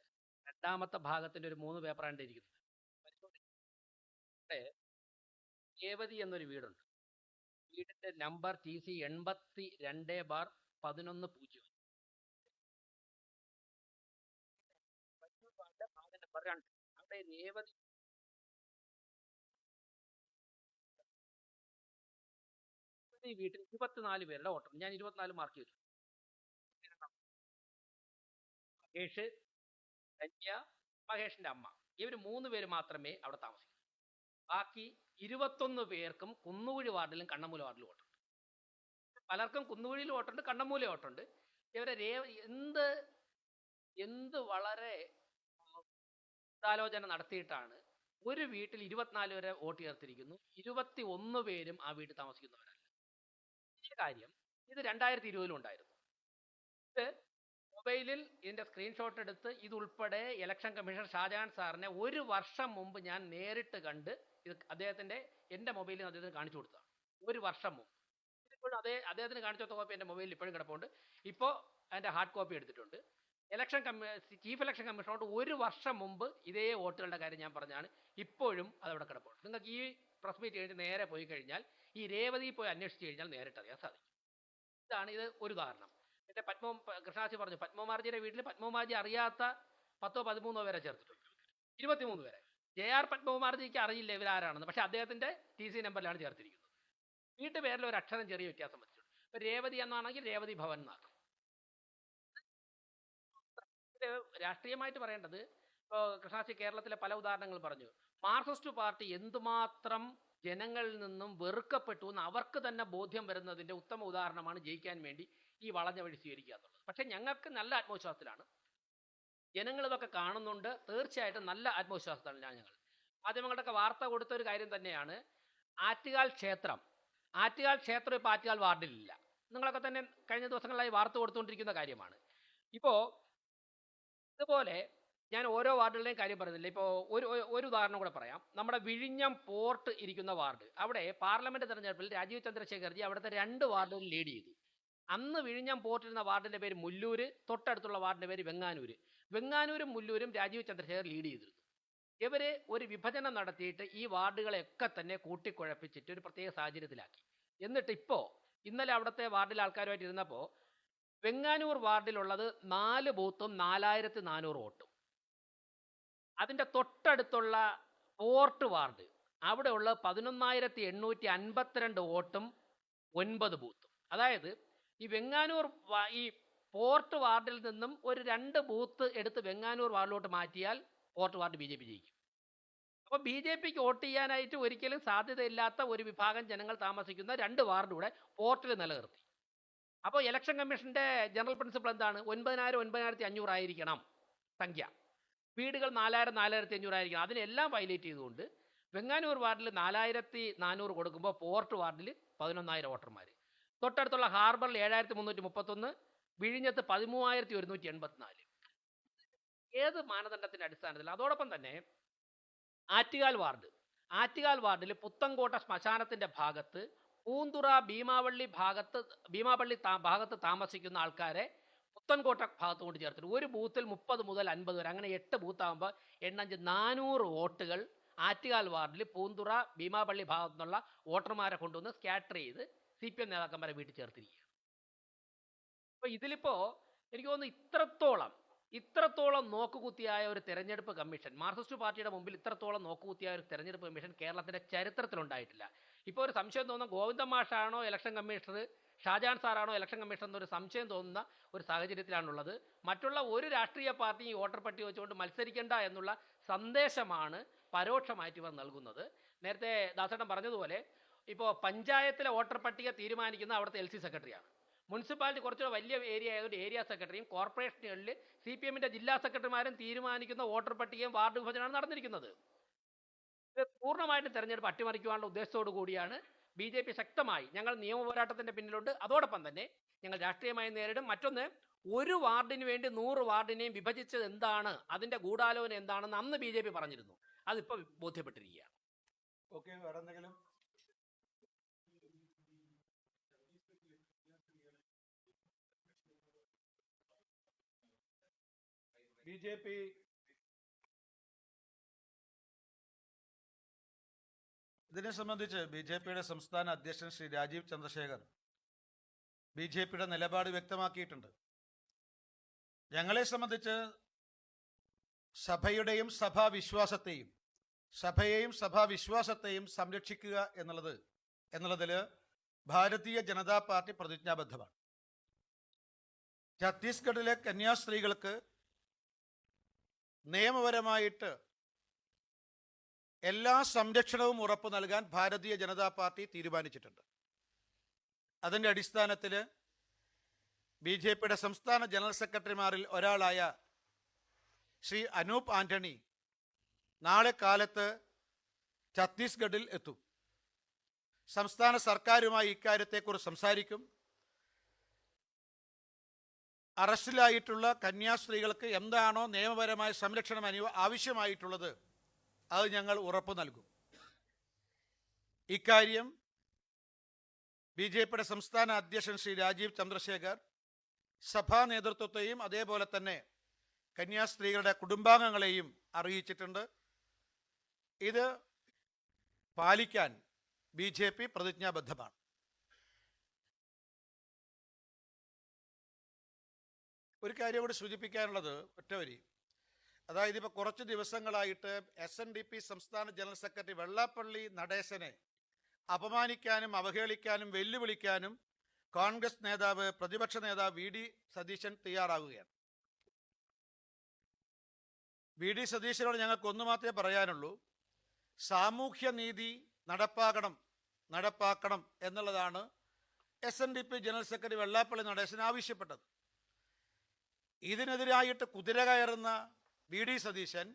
2ാമത്തെ ഭാഗത്തിന്റെ ഒരു 3 പേപ്പറാണ് ഇരിക്കുന്നത്. രേവതി എന്നൊരു വീടുണ്ട്. വീടിന്റെ നമ്പർ TC 82/11/0. ഭാഗം നമ്പർ 2. അവിടെ രേവതി വീട്ടിൽ 24 പേരുടെ വോട്ടുണ്ട്. ഞാൻ 24 മാർക്ക് ചെയ്തു. മഹേഷ്, ധന്യ, മഹേഷിന്റെ അമ്മ, ഇവർ 3 പേര് മാത്രമേ അവിടെ താമസിക്കൂ. ബാക്കി 21 പേർക്കും കുന്നുകുഴി വാർഡിലും കണ്ണമൂല വാർഡിലും വോട്ടുണ്ട്. പലർക്കും കുന്നുകുഴിയിൽ വോട്ടുണ്ട്, കണ്ണമൂല വോട്ടുണ്ട്. ഇവരെ എന്ത് വളരെ ഗൂഢാലോചന നടത്തിയിട്ടാണ് ഒരു വീട്ടിൽ 24 വരെ വോട്ട് ചേർത്തിരിക്കുന്നു, 21 പേരും ആ വീട്ടിൽ താമസിക്കുന്നവരല്ല. ഈ കാര്യം ഇത് 2020 ഉണ്ടായിരുന്നു. ഇത് മൊബൈലിൽ ഇതിന്റെ സ്ക്രീൻഷോട്ട് എടുത്ത് ഇതുൾപ്പെടെ ഇലക്ഷൻ കമ്മീഷണർ ഷാജഹാൻ സാറിനെ 1 വർഷം മുമ്പ് ഞാൻ നേരിട്ട് കണ്ട് ഇത് എൻ്റെ മൊബൈലിൽ അദ്ദേഹത്തിന് കാണിച്ചു കൊടുത്തതാണ്. 1 വർഷം മുമ്പ്. ഇതിപ്പോഴും അദ്ദേഹത്തിന് കാണിച്ചു കൊടുത്ത കോപ്പി എൻ്റെ മൊബൈലിൽ ഇപ്പോഴും കിടപ്പുണ്ട്. ഇപ്പോൾ അതിൻ്റെ ഹാർഡ് കോപ്പി എടുത്തിട്ടുണ്ട്. ചീഫ് ഇലക്ഷൻ കമ്മീഷനോട് 1 വർഷം മുമ്പ് ഇതേ വോട്ടുകളുടെ കാര്യം ഞാൻ പറഞ്ഞാണ്. ഇപ്പോഴും അതവിടെ കിടപ്പുണ്ട്. നിങ്ങൾക്ക് ഈ പ്രസ് മീറ്റ് കഴിഞ്ഞ് നേരെ പോയി കഴിഞ്ഞാൽ ഈ രേവതി പോയി അന്വേഷിച്ച് കഴിഞ്ഞാൽ നേരിട്ട് അറിയാൻ സാധിക്കും. ഇത് ഒരു ഉദാഹരണം. പിന്നെ കൃഷ്ണാജി പറഞ്ഞു, പത്മകുമാർജിയുടെ വീട്ടിൽ പത്മകുമാർജി അറിയാത്ത 10-13 പേരെ ചേർത്തിട്ടുണ്ട്. 23 പേരെ. JR പത്മകുമാർജിക്ക് അറിയില്ല ഇവരാരാണെന്ന്, പക്ഷെ അദ്ദേഹത്തിന്റെ TC നമ്പറിലാണ് ചേർത്തിരിക്കുന്നത്. വീട്ടുപേരിൽ ഒരു അക്ഷരം ചെറിയ വ്യത്യാസം വെച്ചിട്ടുണ്ട്. ഇപ്പൊ രേവതി എന്നാണെങ്കിൽ രേവതി ഭവൻ എന്നാക്കും. രാഷ്ട്രീയമായിട്ട് പറയേണ്ടത്, ഇപ്പോൾ കൃഷ്ണാജി കേരളത്തിലെ പല ഉദാഹരണങ്ങൾ പറഞ്ഞു. മാർക്സിസ്റ്റ് പാർട്ടി എന്തുമാത്രം ജനങ്ങളിൽ നിന്നും വെറുക്കപ്പെട്ടു എന്ന് അവർക്ക് തന്നെ ബോധ്യം വരുന്നതിന്റെ ഉത്തമ ഉദാഹരണമാണ് ജയിക്കാൻ വേണ്ടി ഈ വളഞ്ഞ വഴി സ്വീകരിക്കുക എന്നുള്ളത്. പക്ഷെ ഞങ്ങൾക്ക് നല്ല ആത്മവിശ്വാസത്തിലാണ്. ജനങ്ങൾ ഇതൊക്കെ കാണുന്നുണ്ട്. തീർച്ചയായിട്ടും നല്ല ആത്മവിശ്വാസത്തിലാണ് ഞങ്ങൾ. മാധ്യമങ്ങളുടെയൊക്കെ വാർത്ത കൊടുത്ത ഒരു കാര്യം തന്നെയാണ് ആറ്റുകാൽ ക്ഷേത്രം. ആറ്റുകാൽ ക്ഷേത്രം ഇപ്പോൾ ആറ്റുകാൽ വാർഡിലില്ല. നിങ്ങളൊക്കെ തന്നെ കഴിഞ്ഞ ദിവസങ്ങളിലായി വാർത്ത കൊടുത്തുകൊണ്ടിരിക്കുന്ന കാര്യമാണ്. ഇപ്പോൾ ഇതുപോലെ ഞാൻ ഓരോ വാർഡുകളുടെയും കാര്യം പറയുന്നില്ല. ഇപ്പോൾ ഒരു ഉദാഹരണം കൂടെ പറയാം. നമ്മുടെ വിഴിഞ്ഞം പോർട്ട് ഇരിക്കുന്ന വാർഡ്, അവിടെ പാർലമെന്റ് തെരഞ്ഞെടുപ്പിൽ രാജീവ് ചന്ദ്രശേഖർജി അവിടുത്തെ 2 വാർഡുകൾ ലീഡ് ചെയ്തു. അന്ന് വിഴിഞ്ഞം പോർട്ടിരുന്ന വാർഡിന്റെ പേര് മുല്ലൂര്, തൊട്ടടുത്തുള്ള വാർഡിന്റെ പേര് വെങ്ങാനൂര്. വെങ്ങാനൂരും മുല്ലൂരും രാജീവ് ചന്ദ്രശേഖർ ലീഡ് ചെയ്തിരുന്നു. ഇവര് ഒരു വിഭജനം നടത്തിയിട്ട് ഈ വാർഡുകളെയൊക്കെ തന്നെ കൂട്ടിക്കുഴപ്പിച്ചിട്ട് ഒരു പ്രത്യേക സാഹചര്യത്തിലാക്കി. എന്നിട്ട് ഇന്നലെ അവിടുത്തെ വാർഡിലെ ആൾക്കാരുമായിട്ട് ഇരുന്നപ്പോൾ വെങ്ങാനൂർ വാർഡിലുള്ളത് 4 ബൂത്തും 4400 വോട്ടും. അതിന്റെ തൊട്ടടുത്തുള്ള പോർട്ട് വാർഡ് അവിടെ ഉള്ള 11,852 വോട്ടും 9 ബൂത്തും. അതായത് ഈ വെങ്ങാനൂർ ഈ പോർട്ട് വാർഡിൽ നിന്നും ഒരു 2 ബൂത്ത് എടുത്ത് വെങ്ങാനൂർ വാർഡിലോട്ട് മാറ്റിയാൽ പോർട്ട് വാർഡ് BJP ജയിക്കും. അപ്പോൾ BJPക്ക് വോട്ട് ചെയ്യാനായിട്ട് ഒരിക്കലും സാധ്യതയില്ലാത്ത ഒരു വിഭാഗം ജനങ്ങൾ താമസിക്കുന്ന 2 വാർഡ് കൂടെ പോർട്ടിൽ നിലനിർത്തി. അപ്പോൾ ഇലക്ഷൻ കമ്മീഷന്റെ ജനറൽ പ്രിൻസിപ്പിൾ എന്താണ്? 9,000 9,500 ആയിരിക്കണം സംഖ്യ. വീടുകൾ 4,000 4,500 ആയിരിക്കണം. അതിനെല്ലാം വയലേറ്റ് ചെയ്തുകൊണ്ട് വെങ്ങാനൂർ വാർഡിൽ 4,400 കൊടുക്കുമ്പോൾ പോർട്ട് വാർഡിൽ 11,000 വോട്ടർമാർ. തൊട്ടടുത്തുള്ള ഹാർബറിൽ 7,331, വിഴിഞ്ഞത്ത് 13,184. ഏത് മാനദണ്ഡത്തിന്റെ അടിസ്ഥാനത്തിൽ? അതോടൊപ്പം തന്നെ ആറ്റുകാൽ വാർഡിൽ പുത്തൻകോട്ട ശ്മശാനത്തിന്റെ ഭാഗത്ത് പൂന്തുറ ഭീമാപള്ളി ഭാഗത്ത് താമസിക്കുന്ന ആൾക്കാരെ പുത്തൻകോട്ട ഭാഗത്ത് കൊണ്ട് ചേർത്തിട്ട് ഒരു ബൂത്തിൽ 30 മുതൽ 50 വരെ, അങ്ങനെ 8 ബൂത്താകുമ്പോൾ 400 വോട്ടുകൾ ആറ്റുകാൽ വാർഡിൽ പൂന്തുറ ഭീമാപള്ളി ഭാഗത്തു നിന്നുള്ള വോട്ടർമാരെ കൊണ്ടുവന്ന് സ്കാറ്റർ ചെയ്ത് CPM നേതാക്കന്മാരെ വീട്ടിൽ ചേർത്തിരിക്കുക. അപ്പോൾ ഇതിലിപ്പോ എനിക്ക് തോന്നുന്നു ഇത്രത്തോളം നോക്കുകുത്തിയായ ഒരു തെരഞ്ഞെടുപ്പ് കമ്മീഷൻ, മാർക്സിസ്റ്റ് പാർട്ടിയുടെ മുമ്പിൽ ഇത്രത്തോളം നോക്കുകുത്തിയായ ഒരു തെരഞ്ഞെടുപ്പ് കമ്മീഷൻ കേരളത്തിന്റെ ചരിത്രത്തിലുണ്ടായിട്ടില്ല. ഇപ്പോൾ ഒരു സംശയം തോന്നുന്ന ഗോവിന്ദൻ മാഷാണോ ഇലക്ഷൻ കമ്മീഷണർ, ഷാജാൻ സാറാണോ ഇലക്ഷൻ കമ്മീഷണർ എന്നൊരു സംശയം തോന്നുന്ന ഒരു സാഹചര്യത്തിലാണുള്ളത്. മറ്റുള്ള ഒരു രാഷ്ട്രീയ പാർട്ടിയും ഈ വോട്ടർ പട്ടിക വെച്ചുകൊണ്ട് മത്സരിക്കേണ്ട എന്നുള്ള സന്ദേശമാണ് പരോക്ഷമായിട്ട് ഇവർ നൽകുന്നത്. നേരത്തെ ദാസേട്ടൻ പറഞ്ഞതുപോലെ ഇപ്പോൾ പഞ്ചായത്തിലെ വോട്ടർ പട്ടിക തീരുമാനിക്കുന്ന അവിടുത്തെ LC സെക്രട്ടറിയാണ്. മുനിസിപ്പാലിറ്റി കുറച്ചുകൂടെ വലിയ ഏരിയ ആയതുകൊണ്ട് ഏരിയ സെക്രട്ടറിയും, കോർപ്പറേഷനുകളിൽ CPMന്റെ ജില്ലാ സെക്രട്ടറിമാരും തീരുമാനിക്കുന്ന വോട്ടർ പട്ടികയും വാർഡ് വിഭജനമാണ് നടന്നിരിക്കുന്നത്. ഇത് പൂർണ്ണമായിട്ടും തെരഞ്ഞെടുപ്പ് അട്ടിമറിക്കുവാനുള്ള ഉദ്ദേശത്തോടു കൂടിയാണ് BJP ശക്തമായി ഞങ്ങൾ നിയമ പോരാട്ടത്തിന്റെ പിന്നിലുണ്ട്. അതോടൊപ്പം തന്നെ ഞങ്ങൾ രാഷ്ട്രീയമായി നേരിടും. മറ്റൊന്ന്, ഒരു വാർഡിന് വേണ്ടി 100 വാർഡിനെയും വിഭജിച്ചത് എന്താണ്, അതിന്റെ ഗൂഢാലോചന എന്താണെന്ന് അന്ന് BJP പറഞ്ഞിരുന്നു. അതിപ്പോൾ ബോധ്യപ്പെട്ടിരിക്കുകയാണ്. ഓക്കെ, വേറെ എന്തെങ്കിലും? BJP ഇതിനെ സംബന്ധിച്ച് BJPയുടെ സംസ്ഥാന അധ്യക്ഷൻ ശ്രീ രാജീവ് ചന്ദ്രശേഖർ BJPയുടെ നിലപാട് വ്യക്തമാക്കിയിട്ടുണ്ട്. ഞങ്ങളെ സംബന്ധിച്ച് സഭയെയും സഭാവിശ്വാസത്തെയും സംരക്ഷിക്കുക എന്നുള്ളതിൽ ഭാരതീയ ജനതാ പാർട്ടി പ്രതിജ്ഞാബദ്ധമാണ്. ഛത്തീസ്ഗഡിലെ കന്യാസ്ത്രീകൾക്ക് നിയമപരമായിട്ട് എല്ലാ സംരക്ഷണവും ഉറപ്പു നൽകാൻ ഭാരതീയ ജനതാ പാർട്ടി തീരുമാനിച്ചിട്ടുണ്ട്. അതിൻ്റെ അടിസ്ഥാനത്തിൽ BJPയുടെ സംസ്ഥാന ജനറൽ സെക്രട്ടറിമാരിൽ ഒരാളായ ശ്രീ അനൂപ് ആന്റണി നാളെ കാലത്ത് ഛത്തീസ്ഗഡിൽ എത്തും. സംസ്ഥാന സർക്കാരുമായി ഇക്കാര്യത്തെക്കുറിച്ച് സംസാരിക്കും. അറസ്റ്റിലായിട്ടുള്ള കന്യാസ്ത്രീകൾക്ക് എന്താണോ നിയമപരമായ സംരക്ഷണം ആവശ്യമായിട്ടുള്ളത് അത് ഞങ്ങൾ ഉറപ്പു നൽകും. ഇക്കാര്യം BJPയുടെ സംസ്ഥാന അധ്യക്ഷൻ ശ്രീ രാജീവ് ചന്ദ്രശേഖർ സഭാ നേതൃത്വത്തെയും അതേപോലെ തന്നെ കന്യാസ്ത്രീകളുടെ കുടുംബാംഗങ്ങളെയും അറിയിച്ചിട്ടുണ്ട്. ഇത് പാലിക്കാൻ BJP പ്രതിജ്ഞാബദ്ധമാണ്. ഒരു കാര്യം കൂടി സൂചിപ്പിക്കാനുള്ളത് ഒറ്റവരി, അതായത് ഇപ്പോൾ കുറച്ച് ദിവസങ്ങളായിട്ട് SNDP സംസ്ഥാന ജനറൽ സെക്രട്ടറി വെള്ളാപ്പള്ളി നടേശനെ അപമാനിക്കാനും അവഹേളിക്കാനും വെല്ലുവിളിക്കാനും കോൺഗ്രസ് നേതാവ്, പ്രതിപക്ഷ നേതാവ് VD സതീശൻ തയ്യാറാകുകയാണ്. VD സതീശനോട് ഞങ്ങൾക്ക് ഒന്ന് മാത്രമേ പറയാനുള്ളൂ, സാമൂഹ്യനീതി നടപ്പാക്കണം എന്നുള്ളതാണ് SNDP general secretary Vellappally Natesan ആവശ്യപ്പെട്ടത്. ഇതിനെതിരായിട്ട് കുതിര കയറുന്ന VD സതീശൻ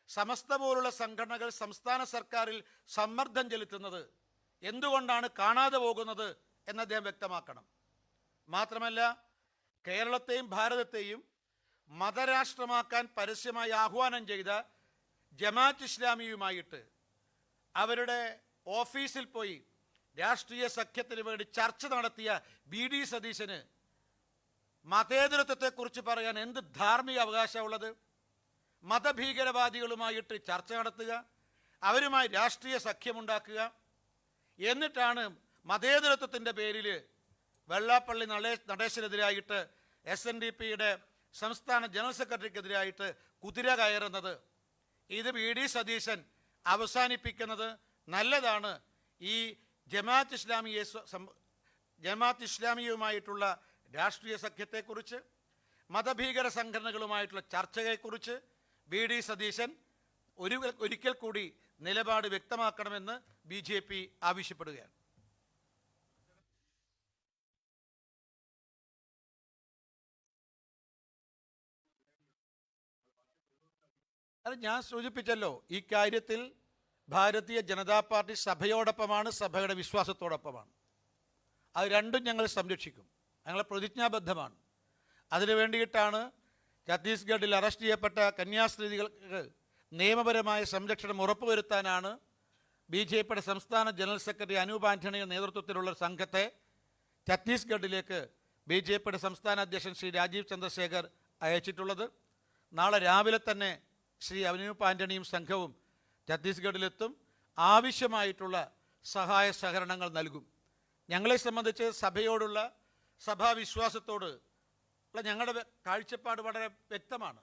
സമസ്ത പോലുള്ള സംഘടനകൾ സംസ്ഥാന സർക്കാരിൽ സമ്മർദ്ദം ചെലുത്തുന്നത് എന്തുകൊണ്ടാണ് കാണാതെ പോകുന്നത് എന്ന് അദ്ദേഹം വ്യക്തമാക്കണം. മാത്രമല്ല, കേരളത്തെയും ഭാരതത്തെയും മതരാഷ്ട്രമാക്കാൻ പരസ്യമായി ആഹ്വാനം ചെയ്ത ജമാഅത്ത് ഇസ്ലാമിയുമായിട്ട് അവരുടെ ഓഫീസിൽ പോയി രാഷ്ട്രീയ സഖ്യത്തിന് വേണ്ടി ചർച്ച നടത്തിയ VD സതീശന് മതേതരത്വത്തെക്കുറിച്ച് പറയാൻ എന്ത് ധാർമ്മിക അവകാശമുള്ളത്? മതഭീകരവാദികളുമായിട്ട് ചർച്ച നടത്തുക, അവരുമായി രാഷ്ട്രീയ സഖ്യമുണ്ടാക്കുക, എന്നിട്ടാണ് മതേതരത്വത്തിൻ്റെ പേരിൽ വെള്ളാപ്പള്ളി നടേശനെതിരായിട്ട് SNDPയുടെ സംസ്ഥാന ജനറൽ സെക്രട്ടറിക്കെതിരായിട്ട് കുതിര കയറുന്നത്. ഇത് VD സതീശൻ അവസാനിപ്പിക്കുന്നത് നല്ലതാണ്. ഈ ജമാഅത്ത് ഇസ്ലാമിയുമായിട്ടുള്ള രാഷ്ട്രീയ സഖ്യത്തെക്കുറിച്ച്, മതഭീകര സംഘടനകളുമായിട്ടുള്ള ചർച്ചയെക്കുറിച്ച് വി.ഡി. സതീശൻ ഒരിക്കൽ കൂടി നിലപാട് വ്യക്തമാക്കണമെന്ന് BJP ആവശ്യപ്പെടുകയാണ്. അത് ഞാൻ സൂചിപ്പിച്ചല്ലോ, ഈ കാര്യത്തിൽ ഭാരതീയ ജനതാ പാർട്ടി സഭയോടൊപ്പമാണ്, സഭയുടെ വിശ്വാസത്തോടൊപ്പമാണ്. അത് രണ്ടും ഞങ്ങൾ സംരക്ഷിക്കും. ഞങ്ങൾ പ്രതിജ്ഞാബദ്ധമാണ്. അതിനു വേണ്ടിയിട്ടാണ് ഛത്തീസ്ഗഡിൽ അറസ്റ്റ് ചെയ്യപ്പെട്ട കന്യാസ്ത്രീകൾക്ക് നിയമപരമായ സംരക്ഷണം ഉറപ്പുവരുത്താനാണ് BJPയുടെ സംസ്ഥാന ജനറൽ സെക്രട്ടറി അനൂപ് ആന്റണിയുടെ നേതൃത്വത്തിലുള്ള സംഘത്തെ ഛത്തീസ്ഗഡിലേക്ക് BJPയുടെ സംസ്ഥാന അധ്യക്ഷൻ ശ്രീ രാജീവ് ചന്ദ്രശേഖർ അയച്ചിട്ടുള്ളത്. നാളെ രാവിലെ തന്നെ ശ്രീ അനൂപ് ആന്റണിയും സംഘവും ഛത്തീസ്ഗഡിലെത്തും. ആവശ്യമായിട്ടുള്ള സഹായ സഹകരണങ്ങൾ നൽകും. ഞങ്ങളെ സംബന്ധിച്ച് സഭയോടുള്ള, സഭാവിശ്വാസത്തോട് ഉള്ള ഞങ്ങളുടെ കാഴ്ചപ്പാട് വളരെ വ്യക്തമാണ്.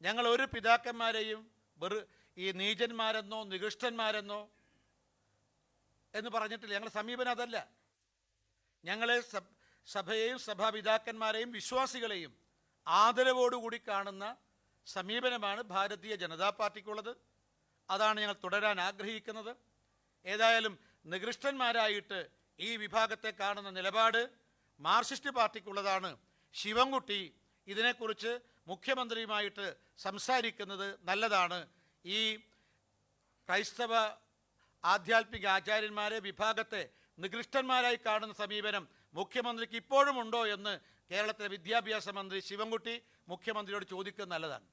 ഞങ്ങൾ ഒരു പിതാക്കന്മാരെയും ഈ നീചന്മാരെന്നോ നികൃഷ്ടന്മാരെന്നോ എന്ന് പറഞ്ഞിട്ടില്ല. ഞങ്ങളുടെ സമീപനം അതല്ല. ഞങ്ങളെ സഭയെയും സഭാപിതാക്കന്മാരെയും വിശ്വാസികളെയും ആദരവോടുകൂടി കാണുന്ന സമീപനമാണ് ഭാരതീയ ജനതാ പാർട്ടിക്കുള്ളത്. അതാണ് ഞങ്ങൾ തുടരാൻ ആഗ്രഹിക്കുന്നത്. ഏതായാലും നികൃഷ്ടന്മാരായിട്ട് ഈ വിഭാഗത്തെ കാണുന്ന നിലപാട് മാർക്സിസ്റ്റ് പാർട്ടിക്കുള്ളതാണ്. ശിവൻകുട്ടി ഇതിനെക്കുറിച്ച് മുഖ്യമന്ത്രിയുമായിട്ട് സംസാരിക്കുന്നത് നല്ലതാണ്. ഈ ക്രൈസ്തവ ആധ്യാത്മിക ആചാര്യന്മാരെ, വിഭാഗത്തെ നികൃഷ്ടന്മാരായി കാണുന്ന സമീപനം മുഖ്യമന്ത്രിക്ക് ഇപ്പോഴും ഉണ്ടോ എന്ന് കേരളത്തിലെ വിദ്യാഭ്യാസ മന്ത്രി ശിവൻകുട്ടി മുഖ്യമന്ത്രിയോട് ചോദിക്കുന്നത് നല്ലതാണ്.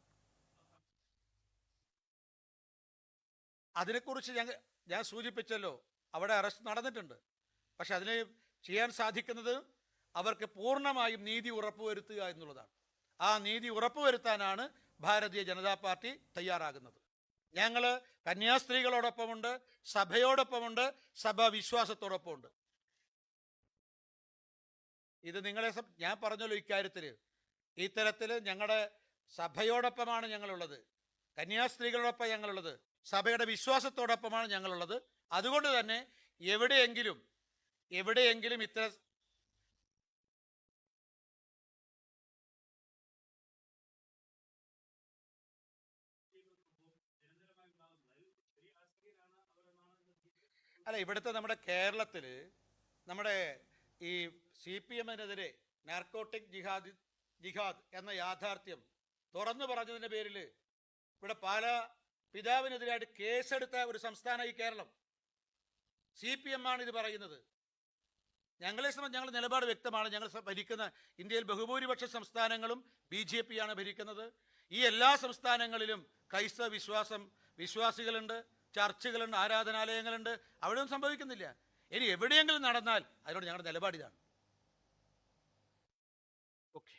അതിനെക്കുറിച്ച് ഞാൻ സൂചിപ്പിച്ചല്ലോ, അവിടെ അറസ്റ്റ് നടന്നിട്ടുണ്ട്. പക്ഷെ അതിന് ചെയ്യാൻ സാധിക്കുന്നത് അവർക്ക് പൂർണ്ണമായും നീതി ഉറപ്പുവരുത്തുക എന്നുള്ളതാണ്. ആ നീതി ഉറപ്പുവരുത്താനാണ് ഭാരതീയ ജനതാ പാർട്ടി തയ്യാറാകുന്നത്. ഞങ്ങൾ കന്യാസ്ത്രീകളോടൊപ്പമുണ്ട്, സഭയോടൊപ്പമുണ്ട്, സഭാ വിശ്വാസത്തോടൊപ്പമുണ്ട്. ഇത് ഞാൻ പറഞ്ഞല്ലോ, ഇത്തരത്തിൽ ഞങ്ങളുടെ സഭയോടൊപ്പമാണ് ഞങ്ങളുള്ളത്, കന്യാസ്ത്രീകളോടൊപ്പം ഞങ്ങളുള്ളത്, സഭയുടെ വിശ്വാസത്തോടൊപ്പമാണ് ഞങ്ങളുള്ളത്. അതുകൊണ്ട് തന്നെ എവിടെയെങ്കിലും ഇത്തരം അല്ല, ഇവിടുത്തെ നമ്മുടെ കേരളത്തിൽ നമ്മുടെ ഈ CPM-നെതിരെ നാർക്കോട്ടിക് ജിഹാദ് എന്ന യാഥാർത്ഥ്യം തുറന്നു പറഞ്ഞതിൻ്റെ പേരിൽ ഇവിടെ പല പിതാവിനെതിരായിട്ട് കേസെടുത്ത ഒരു സംസ്ഥാനമായി കേരളം. CPM ആണ് ഇത് പറയുന്നത്. ഞങ്ങളെ സംബന്ധിച്ച് ഞങ്ങളുടെ നിലപാട് വ്യക്തമാണ്. ഞങ്ങൾ ഭരിക്കുന്ന ഇന്ത്യയിൽ ബഹുഭൂരിപക്ഷ സംസ്ഥാനങ്ങളും BJP ആണ് ഭരിക്കുന്നത്. ഈ എല്ലാ സംസ്ഥാനങ്ങളിലും ക്രൈസ്തവ വിശ്വാസികളുണ്ട്, ചർച്ചുകളുണ്ട്, ആരാധനാലയങ്ങളുണ്ട്. അവിടെയൊന്നും സംഭവിക്കുന്നില്ല. ഇനി എവിടെയെങ്കിലും നടന്നാൽ അതിനോട് ഞങ്ങളുടെ നിലപാടിതാണ്. ഓക്കെ.